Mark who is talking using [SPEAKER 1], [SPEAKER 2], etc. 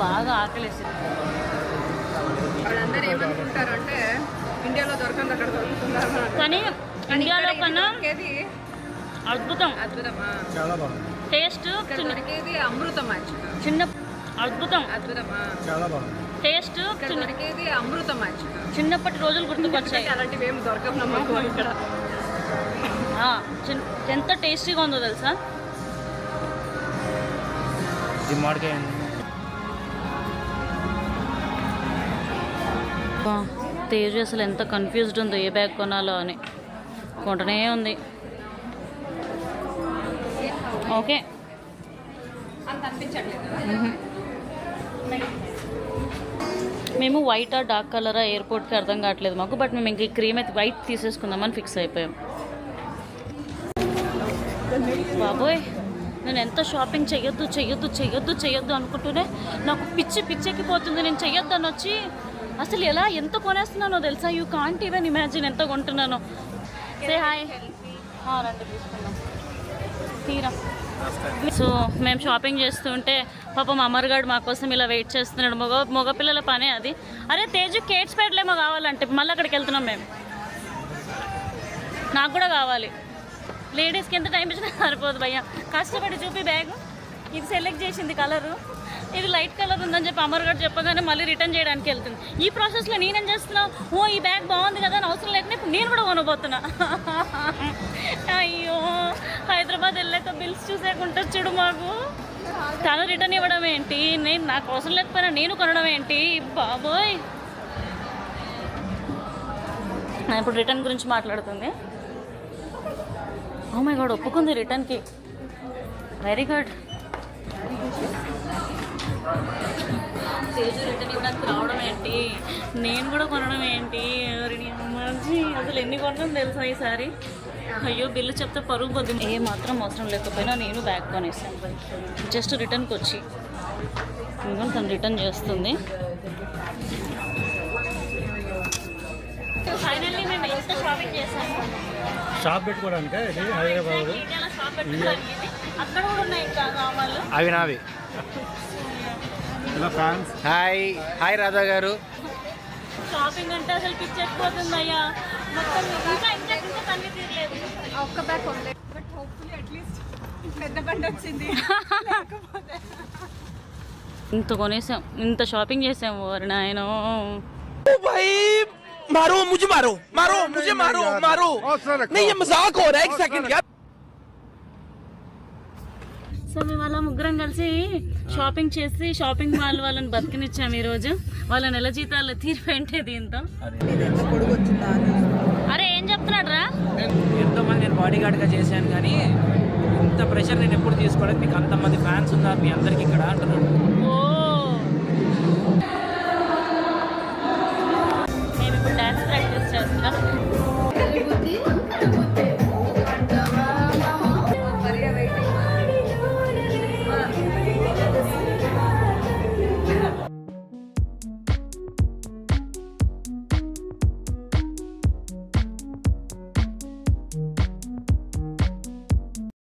[SPEAKER 1] బాగా ఆకలేసింది.
[SPEAKER 2] వాళ్ళందరూ ఏమనుకుంటారంటే ఇండియాలో దొరకంది అక్కడ దొరుకుతున్నారు, కానీ
[SPEAKER 1] ఇండియాలో కన్నా అద్భుతం.
[SPEAKER 2] అద్భుతమా?
[SPEAKER 3] చాలా బాగుంది.
[SPEAKER 1] టేస్ట్
[SPEAKER 2] దొరికేది అమృతమా?
[SPEAKER 1] చిన్న అద్భుతం.
[SPEAKER 2] అద్భుతమా?
[SPEAKER 3] చాలా బాగుంది.
[SPEAKER 1] టేస్ట్
[SPEAKER 2] దొరికేది అమృతమా?
[SPEAKER 1] చిన్నప్పటి రోజులు గుర్తుకొచ్చాయి.
[SPEAKER 2] అలాంటివి ఏమి దొరకవు నమ్మకం ఇక్కడ.
[SPEAKER 1] ఎంత టేస్టీగా ఉందో తెలుసా. తేజు అసలు ఎంత కన్ఫ్యూజ్డ్ ఉందో ఏ బ్యాగ్ కొనాలో అని. కొంటనే ఉంది. ఓకే
[SPEAKER 2] అంత అనిపించట్లేదు.
[SPEAKER 1] మేము వైటా డార్క్ కలరా ఎయిర్పోర్ట్కి అర్థం కావట్లేదు మాకు. బట్ మేము ఇంక క్రీమ్ అయితే వైట్ తీసేసుకుందామని ఫిక్స్ అయిపోయాం. బాబోయ్, నేను ఎంత షాపింగ్ చెయ్యొద్దు చెయ్యొద్దు చెయ్యొద్దు చెయ్యొద్దు అనుకుంటూనే నాకు పిచ్చెక్కిపోతుంది. నేను చెయ్యొద్దు అని వచ్చి అసలు ఎంత కొనేస్తున్నానో తెలుసా. యూ కాంట్ ఈవెన్ ఇమాజిన్ ఎంత కొంటున్నానో. Say hi. రండి తీసుకున్నాం తీరా. సో మేము షాపింగ్ చేస్తుంటే పాపం అమర్గాడు మా కోసం ఇలా వెయిట్ చేస్తున్నాడు. మగపిల్లల పనే అది. అరే తేజు కేట్స్ పెట్టలేమో కావాలంటే మళ్ళీ అక్కడికి వెళ్తున్నాం మేము. నాకు కూడా కావాలి. లేడీస్కి ఎంత టైం ఇచ్చినా సరిపోదు భయ్య. కష్టపడి చూపి బ్యాగ్ ఇది సెలెక్ట్ చేసింది కలరు. ఇది లైట్ కలర్ ఉందని చెప్పి అమర్గాడు చెప్పగానే మళ్ళీ రిటర్న్ చేయడానికి వెళ్తుంది. ఈ ప్రాసెస్లో నేనేం చేస్తున్నావు, ఈ బ్యాగ్ బాగుంది కదా అని అవసరం లేకుండా ఇప్పుడు నేను కూడా కొనబోతున్నా. అయ్యో, హైదరాబాద్ వెళ్ళాక బిల్స్ చూసేకుంటారు చూడు మాకు. తను రిటర్న్ ఇవ్వడం ఏంటి, నాకు అవసరం లేకపోయినా నేను కొనడం ఏంటి బాబోయ్. ఇప్పుడు రిటర్న్ గురించి మాట్లాడుతుంది. ఓ మై గాడ్, ఒప్పుకుంది రిటర్న్కి. Very good. తేజు రిటర్న్ ఇవ్వడానికి రావడం ఏంటి, నేను కూడా కొనడం ఏంటి. అసలు ఎన్ని కొనడం తెలుసా ఈసారి. అయ్యో, బిల్లు చెప్తే పరుగు పోతుంది. ఏ మాత్రం అవసరం లేకపోయినా నేను బ్యాగ్ కొనేసాను జస్ట్ రిటర్న్కి వచ్చి. ఇంకా తను రిటర్న్ చేస్తుంది. ఫైనల్లీ మేము ఎంత షాపింగ్ చేసాము.
[SPEAKER 3] షాప్ పెట్టుకోవడానికి హైదరాబాద్
[SPEAKER 1] అక్కడ కూడా ఉన్నాయి ఇంకా సామాన్లు.
[SPEAKER 4] అవి నావి. హాయ్ హాయ్ రాధా గారు.
[SPEAKER 1] షాపింగ్ అంటే అసలు పిచ్చెక్కిపోతుంది అయ్యా. మొత్తం ఇంకా ఇంకా ఇంకా తల్లి తీరలేదు.
[SPEAKER 2] ఒక్క బ్యాగ్ కొనలేదు, బట్ హోప్ఫుల్లీ అట్లీస్ట్ పెద్ద బండి వచ్చింది.
[SPEAKER 1] ఇంత కొనేసాం, ఇంత షాపింగ్ చేసాము. నాయనో
[SPEAKER 5] मारो मुझे, मारो मारो मुझे, मारो मारो नहीं, ये मजाक हो रहा है. एक सेकंड यार.
[SPEAKER 1] సో మేము అలా ముగ్గురం కలిసి షాపింగ్ చేసి షాపింగ్ మాల్ వాళ్ళని బతికినిచ్చాము ఈరోజు. వాళ్ళ నెల జీతాలు తీరిపోయింటే దీంతో. అరే ఏం చెప్తున్నాడు రా.
[SPEAKER 6] ఎంతోమంది నేను బాడీ గార్డ్గా చేశాను కానీ ఇంత ప్రెషర్ నేను ఎప్పుడు తీసుకోలేదు. మీకు అంతమంది ఫ్యాన్స్ ఉన్నారు మీ అందరికి ఇక్కడ అంటున్నాను.